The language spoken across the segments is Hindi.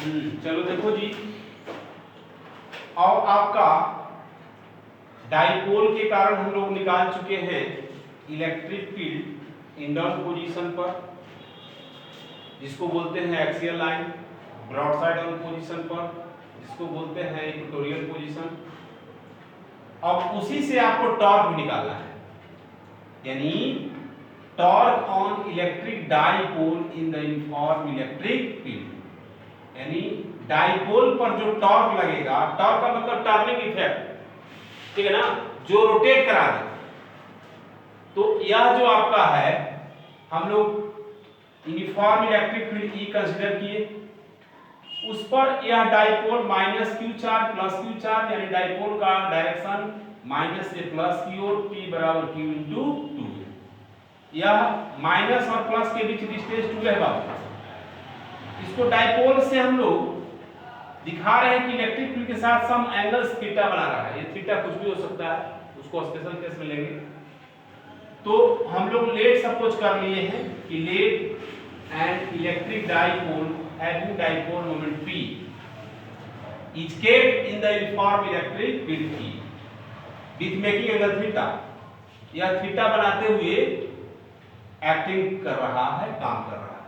चलो देखो जी, और आपका डाइपोल के कारण हम लोग निकाल चुके हैं इलेक्ट्रिक फील्ड इंडोर पोजीशन पर, जिसको बोलते हैं axial line, broadside on position पर, जिसको बोलते हैं इक्वेटोरियल पोजीशन। अब उसी से आपको टॉर्क भी निकालना है, यानी torque on electric dipole in the uniform electric field, यानी डाइपोल पर जो टॉर्क लगेगा, टॉर्क का मतलब टर्निंग इफेक्ट, ठीक है ना, जो रोटेट करा दे। तो यह जो आपका है, हम लोग uniform electric field E consider किए, उस पर यह dipole minus Q charge plus Q charge, यानी डाइपोल का डायरेक्शन माइनस से प्लस की ओर, P बराबर Q इंटू 2। यह माइनस और प्लस के बीच डिस्टेंस 2 रहेगा। इसको डाइपोल से हम लोग दिखा रहे हैं कि इलेक्ट्रिक फील्ड के साथ सम एंगल्स थीटा बना रहा है। ये थीटा कुछ भी हो सकता है, उसको स्पेशल केस में लेंगे। तो हम लोग लेट सपोज कर लिए हैं कि let and electric dipole having dipole moment P is kept in the uniform electric field E with making angle theta। यह थीटा बनाते हुए एक्टिंग कर रहा है, काम कर रहा है।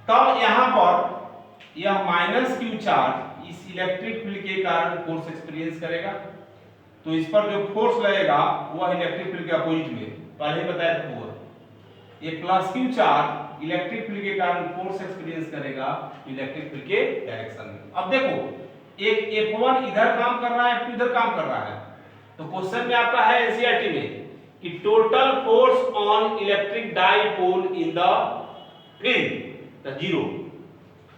तब यहां पर यह माइनस क्यू चार्ज इस इलेक्ट्रिक फील्ड के कारण फोर्स एक्सपीरियंस करेगा। तो इस पर जो फोर्स लगेगा वह इलेक्ट्रिक फील्ड के अपोजिट में, पहले ही बताया था वो, ये plus Q charge electric field के कारण फोर्स एक्सपीरियंस करेगा इलेक्ट्रिक फील्ड के डायरेक्शन में। अब देखो, एक F1 इधर काम कर रहा है, F2 इधर काम कर रहा है। तो क्वेश्चन में आपका है एनसीईआरटी में कि total force on electric dipole in the field the zero.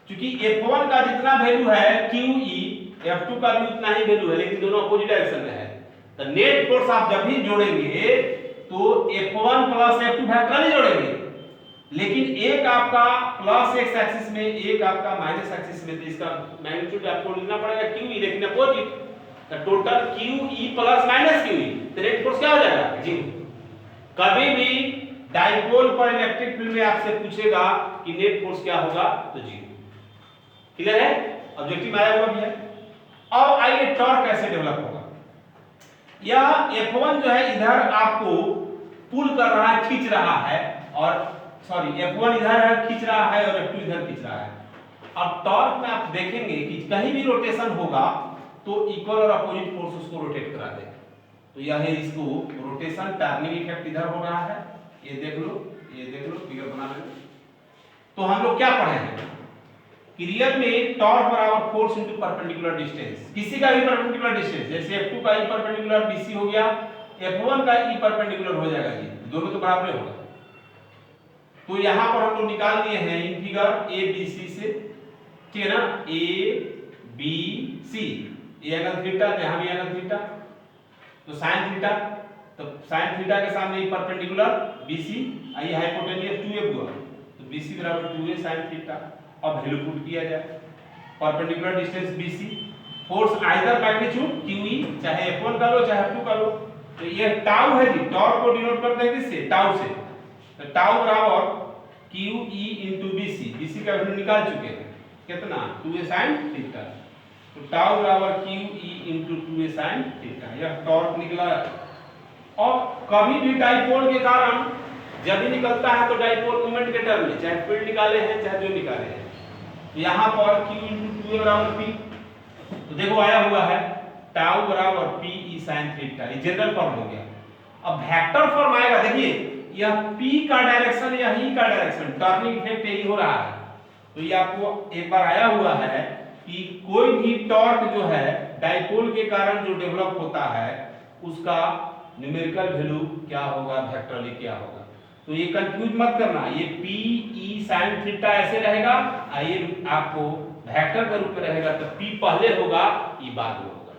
क्योंकि F1 का जितना वैल्यू है QE, F2 का भी उतना ही वैल्यू है, लेकिन दोनों अपोजिट डायरेक्शन में है। तो नेट फोर्स आप जब भी जोड़ेंगे तो F1 प्लस F2 वेक्टर नहीं जोड़ेंगे, लेकिन एक आपका प्लस एक्स एक्सिस में, एक आपका माइनस एक्सिस में, तो इसका मैग्नीट्यूड आपको लिखना पड़ेगा QE, लेकिन अपोजिट। तो total QE plus minus QE, तो नेट फोर्स क्या हो जाएगा? जीरो। कभी भी डाइपोल पर इलेक्ट्रिक फील्ड में आपसे पूछेगा कि नेट फोर्स क्या होगा, तो जीरो। क्लियर है? ऑब्जेक्टिव आया हुआ भी है। अब आइए टॉर्क कैसे डेवलप होगा। यह F1 जो है इधर आपको पुल कर रहा है, खींच रहा है, और सॉरी F1 इधर है खींच रहा है और F2 इधर खींच रहा है। अब टॉर्क में आप देखेंगे कि कहीं भी रोटेशन होगा तो इक्वल और अपोजिट फोर्स उसको रोटेट करा देगा। तो यह है, इसको रोटेशन टर्निंग इफेक्ट इधर हो रहा है, ये देख लो, ये देख लो, फिगर बना लो। तो हम लोग क्या पढ़े हैं कि रियल में टॉर्क बराबर फोर्स इनटू परपेंडिकुलर डिस्टेंस, किसी का भी परपेंडिकुलर डिस्टेंस, जैसे F2 का ई परपेंडिकुलर BC हो गया, F1 का ई परपेंडिकुलर हो जाएगा जी, दोनों तो बराबर होगा। तो यहां पर हम लोग निकाल लिए हैं इन फिगर ABC से, ठीक है ना, ABC, ये एंगल थीटा, यहां भी एंगल थीटा, तो साइन थीटा, तो साइन थीटा के सामने ये परपेंडिकुलर BC, ये हाइपोटेन्यूज 2a हुआ, तो BC बराबर 2a sin थीटा। अब वैल्यू पुट किया जाए, perpendicular distance BC, force either magnitude QE, चाहे F1 का लो चाहे F2 का लो। तो ये टाउ है जी, टॉर्क को डिनोट करते हैं किससे? टाउ से। तो टाउ बराबर QE into BC, BC का वैल्यू निकाल चुके हैं, कितना? 2a sin theta. तो टाउ बराबर QE into 2a sin theta, यह टॉर्क निकला। और कभी भी डाइपोल के कारण जब भी निकलता है तो डाइपोल मोमेंट के टर्म में, चाहे फील्ड निकाले हैं चाहे जो निकाले हैं, तो यहां पर Q into 2a बराबर P, तो देखो आया हुआ है टाउ बराबर PE sin थीटा, ये जनरल फॉर्म हो गया। अब वेक्टर फॉर्म आएगा, देखिए यह P का डायरेक्शन, यह E का डायरेक्शन, टर्निंग इफेक्ट यही हो रहा है। तो ये आपको एक बार आया हुआ है कि कोई भी टॉर्क जो है डाइपोल के कारण जो डेवलप होता है उसका न्यूमेरिकल वैल्यू क्या होगा, वेक्टरली क्या होगा। तो ये कंफ्यूज मत करना, ये PE sin थीटा ऐसे रहेगा, ये आपको वेक्टर के रूप में रहेगा, तो P पहले होगा, E बाद में होगा।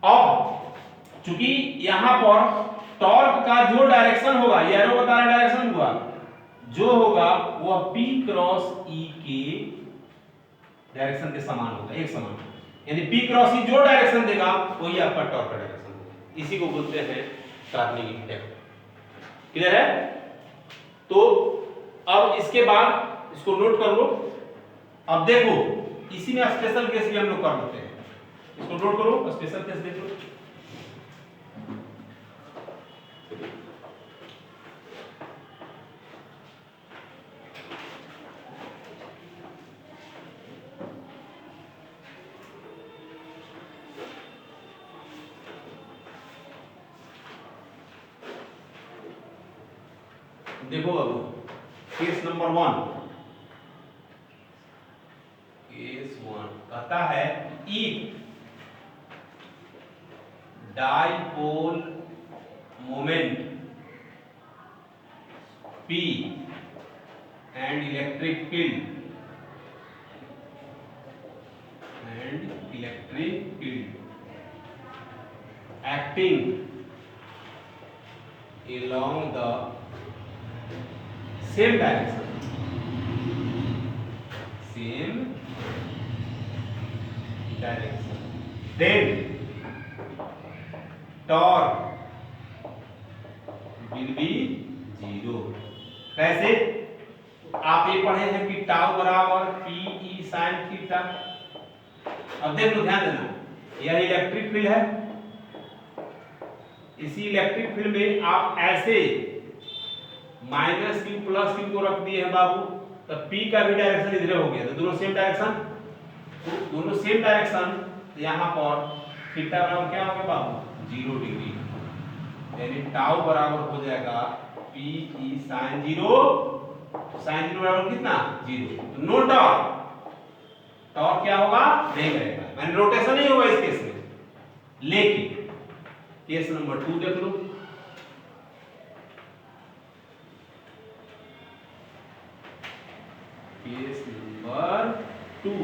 अब चूंकि यहां पर टॉर्क का जो डायरेक्शन होगा, ये एरो बता रहा डायरेक्शन हुआ, जो होगा वह P क्रॉस E के डायरेक्शन के समान होगा, एक समान, यानी P क्रॉस E जो डायरेक्शन देगा वही आपका टॉर्क का डायरेक्शन होगा। इसी को बोलते हैं टर्निंग इफेक्ट। क्लियर है? तो अब इसके बाद इसको नोट कर लो, अब देखो इसी में स्पेशल केस भी हम लोग कर लेते हैं, इसको नोट करो, स्पेशल केस देखो। देखो अब केस नंबर 1, केस 1 कहता है if dipole moment P and electric field acting along the same direction, then torque will be 0। कैसे? आप ये पढ़े हैं कि टाउ बराबर पी ई साइन थीटा। अब देख लो, ध्यान देना, यह इलेक्ट्रिक फील्ड है, इसी इलेक्ट्रिक फील्ड में आप ऐसे माइनस क्यू प्लस क्यू को रख दिए हैं बाबू, तो पी का भी डायरेक्शन इधर हो गया, तो दोनों सेम डायरेक्शन, यहाँ पर थीटा बराबर क्या हो गया बाबू 0 डिग्री, यानी टाउ बराबर हो जाएगा पी ई साइन 0, साइन 0 बराबर कितना 0, तो नो टॉर्क क्या होगा नहीं रहेगा, मैंने रोटेशन नहीं होगा इस केस में। लेकिन केस नंबर 2 देख लो, केस नंबर 2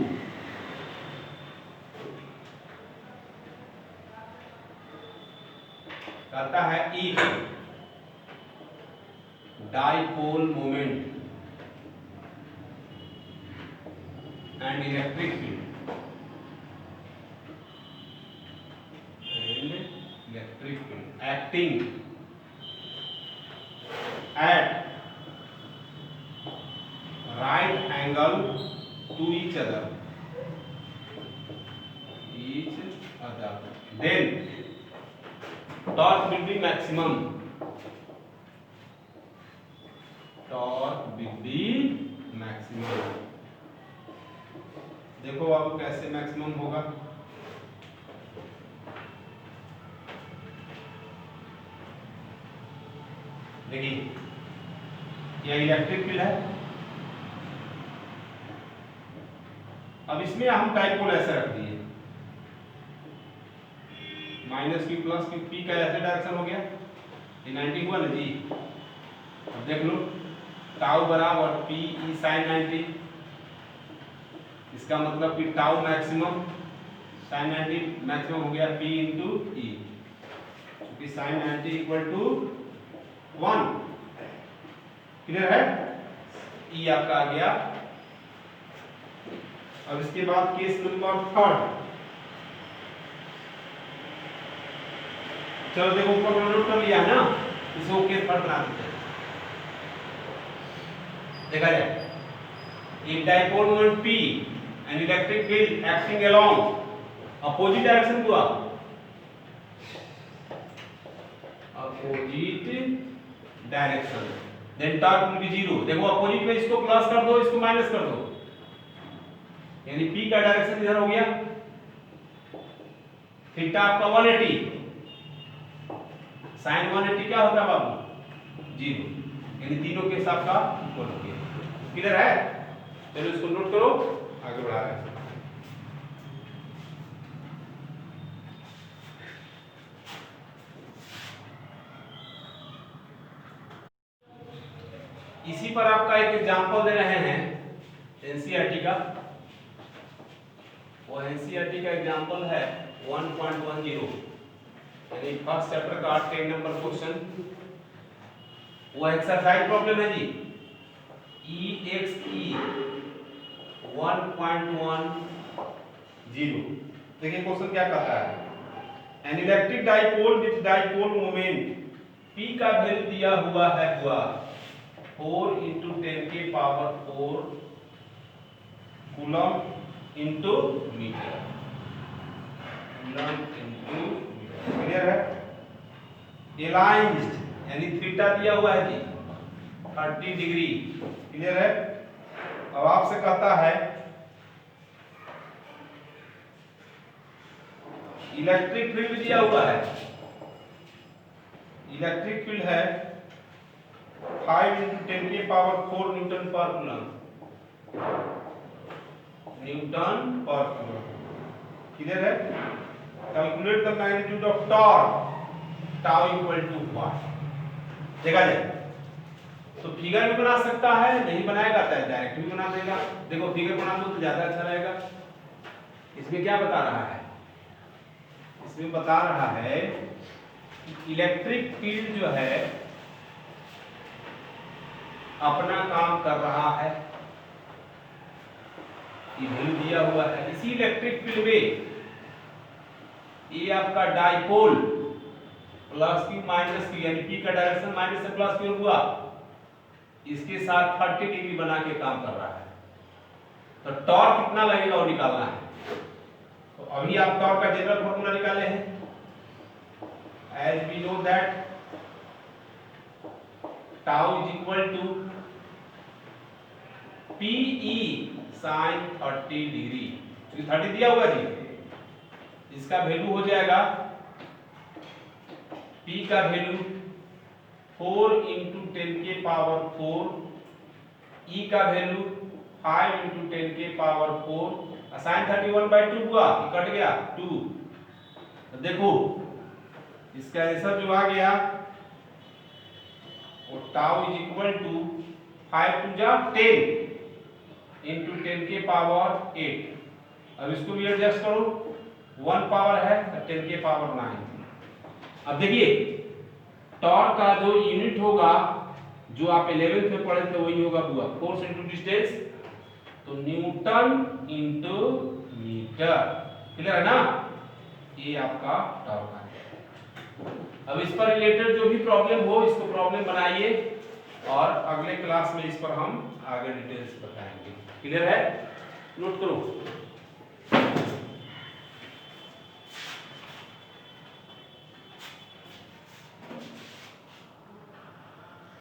कहता है if dipole moment and electric field acting at right angle to each other, then torque will be maximum, देखो अब कैसे मैक्सिमम होगा। देखिए यह इलेक्ट्रिक फील्ड है, अब इसमें हम डाइपोल ऐसे रख दिए, minus Q plus Q, P का ऐसे डायरेक्शन हो गया, ये 90 हुआ ना जी। अब देख लो टाउ बराबर पी ई साइन 90, इसका मतलब कि टाउ मैक्सिमम, साइन 90 मैक्सिमम हो गया पी इंटू ई, क्योंकि साइन 90 इक्वल टू 1, क्लियर है, ई आपका आ गया। अब इसके बाद केस नंबर 3, चलो देखो ऊपर नोट कर लिया है ना, इसको केस 3 बना देते हैं। देखा जाए, एक dipole moment P and electric field acting along opposite direction हुआ, opposite direction, then torque will be 0। देखो अपोजिट में इसको प्लस कर दो, इसको माइनस कर दो, यानी P का डायरेक्शन इधर हो गया, थीटा आपका 180, साइन 180 क्या होता है बाबू 0, यानी तीनों के हिसाब का इक्वल हो गया। क्लियर है? चलो इसको नोट करो, आगे बढ़ा रहे हैं। इसी पर आपका एक एग्जांपल दे रहे हैं एनसीईआरटी का, वो एनसीईआरटी का एग्जांपल है 1.10, यानी फर्स्ट चैप्टर का 10 नंबर क्वेश्चन, वो एक्सरसाइज प्रॉब्लम है जी, EXE 1.10। देखिए क्वेश्चन क्या कहता है, an electric dipole with dipole moment P का वैल्यू दिया हुआ है 4 × 10⁴ coulomb into metre, coulomb into metre. Clear है? अलाइंड यानी थीटा दिया हुआ है जी 30 डिग्री। क्लियर है? अब आपसे कहता है इलेक्ट्रिक फील्ड दिया हुआ है, इलेक्ट्रिक फील्ड है 5 × 10⁴ newton per coulomb, newton per coulomb. Clear है? Calculate the magnitude of torque tau equal to what. देखा जाए तो फिगर भी बना सकता है, नहीं बनाएगा तो डायरेक्ट भी बना देगा। देखो फिगर बना दो तो ज्यादा अच्छा रहेगा। इसमें क्या बता रहा है? इसमें बता रहा है कि इलेक्ट्रिक फील्ड जो है अपना काम कर रहा है, ये वैल्यू दिया हुआ है। इसी इलेक्ट्रिक फील्ड में ये आपका dipole plus Q minus Q यानी पी का डायरेक्शन माइनस से प्लस क्यू हुआ, इसके साथ 30 डिग्री बना के काम कर रहा है। तो टॉर्क कितना लगेगा वो निकालना है। तो अभी आप टॉर्क का जनरल फॉर्मूला निकाले हैं, as we know that tau is equal to P साइन 30 डिग्री। 30 दिया हुआ जी, इसका वैल्यू हो जाएगा P का वैल्यू 4 × 10⁴, E का वैल्यू 5 × 10⁴, साइन 31/2 हुआ, कट गया 2। तो देखो इसका आंसर जो आ गया वो टाउ इज इक्वल टू 5 × 10 × 10⁸। अब इसको भी एडजस्ट करो, 1 पावर है तो 10⁹। अब देखिए टॉर्क का जो यूनिट होगा जो आप 11th में पढ़े थे वही होगा बुआ, फोर्स इंटू डिस्टेंस, तो न्यूटन इंटू मीटर। क्लियर है ना? ये आपका टॉर्क है। अब इस पर रिलेटेड जो भी प्रॉब्लम हो इसको प्रॉब्लम बनाइए और अगले क्लास में इस पर हम आगे डिटेल्स बताएंगे। क्लियर है? नोट करो।